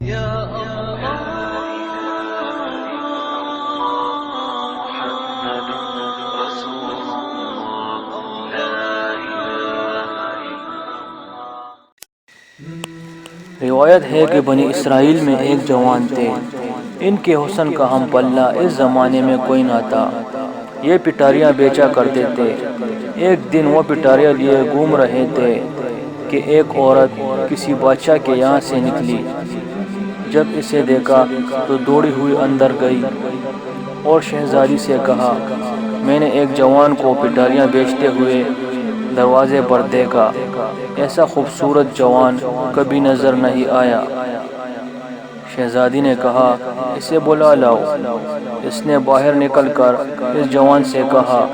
روایت ہے کہ بنی اسرائیل میں ایک جوان تھے، ان کے حسن کا ہم پلہ اس زمانے میں کوئی نہ تھا۔ یہ پٹاریاں بیچا کرتے تھے۔ ایک دن وہ پٹاریاں لیے گھوم رہے تھے کہ ایک عورت کسی بادشاہ کے یہاں سے نکلی۔ جب اسے دیکھا تو دوڑی ہوئی اندر گئی اور شہزادی سے کہا، میں نے ایک جوان کو پٹاریاں بیچتے ہوئے دروازے پر دیکھا، ایسا خوبصورت جوان کبھی نظر نہیں آیا۔ شہزادی نے کہا، اسے بلا لاؤ۔ اس نے باہر نکل کر اس جوان سے کہا،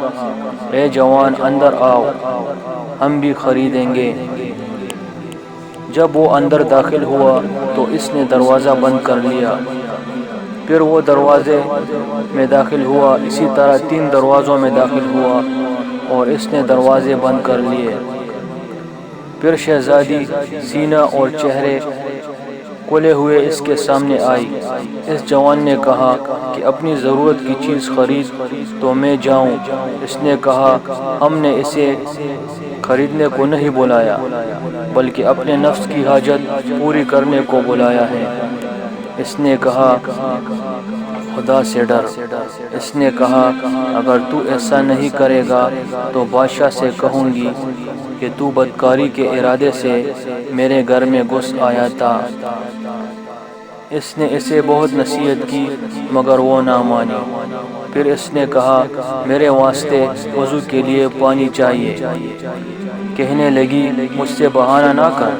اے جوان اندر آؤ، ہم بھی خریدیں گے۔ جب وہ اندر داخل ہوا تو اس نے دروازہ بند کر لیا۔ پھر وہ دروازے میں داخل ہوا، اسی طرح 3 دروازوں میں داخل ہوا اور اس نے دروازے بند کر لیے۔ پھر شہزادی سینہ اور چہرے کھلے ہوئے اس کے سامنے آئی۔ اس جوان نے کہا کہ اپنی ضرورت کی چیز خرید تو میں جاؤں۔ اس نے کہا، ہم نے اسے خریدنے کو نہیں بلایا بلکہ اپنے نفس کی حاجت پوری کرنے کو بلایا ہے۔ اس نے کہا، خدا سے ڈر۔ اس نے کہا، اگر تو ایسا نہیں کرے گا تو بادشاہ سے کہوں گی کہ تو بدکاری کے ارادے سے میرے گھر میں گھس آیا تھا۔ اس نے اسے بہت نصیحت کی مگر وہ نہ مانی۔ پھر اس نے کہا، میرے واسطے وضو کے لیے پانی چاہیے۔ کہنے لگی، مجھ سے بہانہ نہ کر۔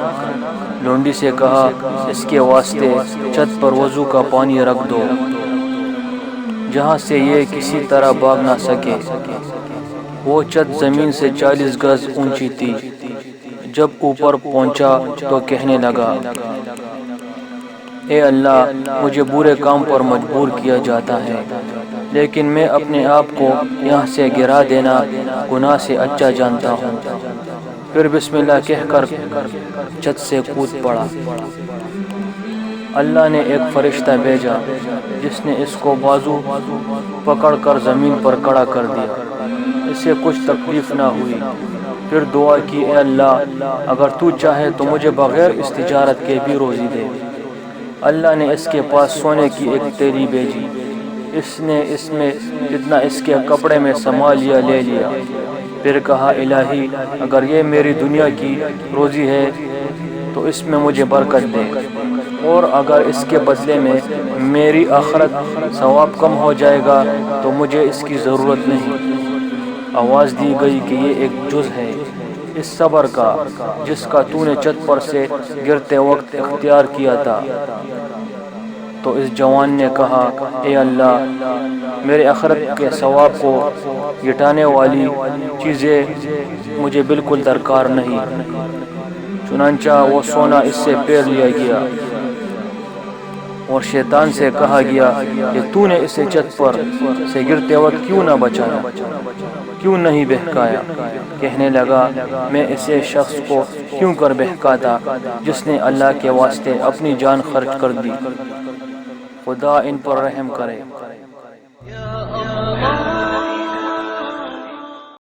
لونڈی سے کہا، اس کے واسطے چھت پر وضو کا پانی رکھ دو، جہاں سے یہ کسی طرح بھاگ نہ سکے۔ وہ چھت زمین سے 40 گز اونچی تھی۔ جب اوپر پہنچا تو کہنے لگا، اے اللہ، مجھے برے کام پر مجبور کیا جاتا ہے، لیکن میں اپنے آپ کو یہاں سے گرا دینا گناہ سے اچھا جانتا ہوں۔ پھر بسم اللہ کہہ کر چھت سے کود پڑا۔ اللہ نے ایک فرشتہ بھیجا جس نے اس کو بازو پکڑ کر زمین پر کھڑا کر دیا۔ اسے کچھ تکلیف نہ ہوئی۔ پھر دعا کی، اے اللہ، اگر تو چاہے تو مجھے بغیر اس تجارت کے بھی روزی دے۔ اللہ نے اس کے پاس سونے کی ایک تیلی بھیجی۔ اس نے اس میں جتنا اس کے کپڑے میں سما لیا لے لیا۔ پھر کہا، الہی، اگر یہ میری دنیا کی روزی ہے تو اس میں مجھے برکت دے، اور اگر اس کے بدلے میں میری آخرت ثواب کم ہو جائے گا تو مجھے اس کی ضرورت نہیں۔ آواز دی گئی کہ یہ ایک جز ہے اس صبر کا جس کا تو نے چھت پر سے گرتے وقت اختیار کیا تھا۔ تو اس جوان نے کہا، اے اللہ، میرے آخرت کے ثواب کو گھٹانے والی چیزیں مجھے بالکل درکار نہیں۔ چنانچہ وہ سونا اس سے پیر لیا گیا اور شیطان سے کہا گیا کہ تو نے اسے چھت پر سے گرتے وقت کیوں نہ بچایا، کیوں نہیں بہکایا؟ کہنے لگا، میں اسے شخص کو کیوں کر بہکاتا جس نے اللہ کے واسطے اپنی جان خرچ کر دی۔ خدا ان پر رحم کرے۔